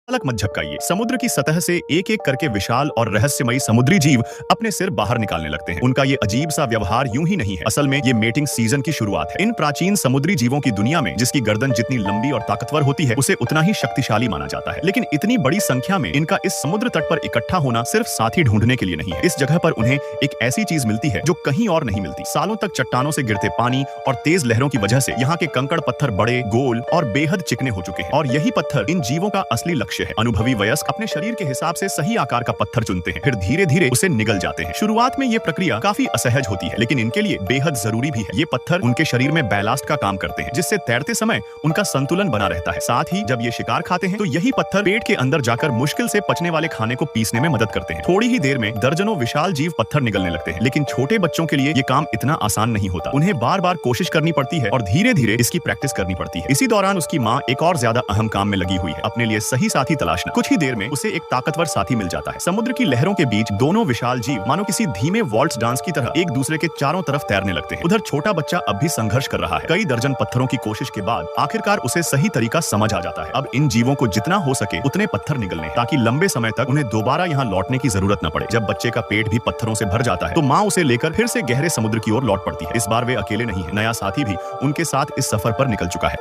पलक मत झपकाइए। समुद्र की सतह से एक एक करके विशाल और रहस्यमयी समुद्री जीव अपने सिर बाहर निकालने लगते हैं। उनका ये अजीब सा व्यवहार यूं ही नहीं है, असल में ये मेटिंग सीजन की शुरुआत है। इन प्राचीन समुद्री जीवों की दुनिया में जिसकी गर्दन जितनी लंबी और ताकतवर होती है, उसे उतना ही शक्तिशाली माना जाता है। लेकिन इतनी बड़ी संख्या में इनका इस समुद्र तट पर इकट्ठा होना सिर्फ साथी ढूंढने के लिए नहीं है। इस जगह पर उन्हें एक ऐसी चीज मिलती है जो कहीं और नहीं मिलती। सालों तक चट्टानों से गिरते पानी और तेज लहरों की वजह से यहाँ के कंकड़ पत्थर बड़े, गोल और बेहद चिकने हो चुके हैं। और यही पत्थर इन जीवों का असली लक्ष्य है। अनुभवी वयस्क अपने शरीर के हिसाब से सही आकार का पत्थर चुनते हैं, फिर धीरे धीरे उसे निगल जाते हैं। शुरुआत में ये प्रक्रिया काफी असहज होती है, लेकिन इनके लिए बेहद जरूरी भी है। ये पत्थर उनके शरीर में बैलास्ट का काम करते हैं, जिससे तैरते समय उनका संतुलन बना रहता है। साथ ही जब ये शिकार खाते हैं तो यही पत्थर पेट के अंदर जाकर मुश्किल से पचने वाले खाने को पीसने में मदद करते हैं। थोड़ी ही देर में दर्जनों विशाल जीव पत्थर निगलने लगते हैं, लेकिन छोटे बच्चों के लिए ये काम इतना आसान नहीं होता। उन्हें बार बार कोशिश करनी पड़ती है और धीरे धीरे इसकी प्रैक्टिस करनी पड़ती है। इसी दौरान उसकी माँ एक और ज्यादा अहम काम में लगी हुई है, अपने लिए सही साथी तलाशना। कुछ ही देर में उसे एक ताकतवर साथी मिल जाता है। समुद्र की लहरों के बीच दोनों विशाल जीव मानो किसी धीमे वॉल्ट्स डांस की तरह एक दूसरे के चारों तरफ तैरने लगते हैं। उधर छोटा बच्चा अब भी संघर्ष कर रहा है। कई दर्जन पत्थरों की कोशिश के बाद आखिरकार उसे सही तरीका समझ आ जाता है। अब इन जीवों को जितना हो सके उतने पत्थर निगलने हैं, ताकि लंबे समय तक उन्हें दोबारा यहाँ लौटने की जरूरत न पड़े। जब बच्चे का पेट भी पत्थरों से भर जाता है तो माँ उसे लेकर फिर से गहरे समुद्र की ओर लौट पड़ती है। इस बार वे अकेले नहीं है, नया साथी भी उनके साथ इस सफर पर निकल चुका है।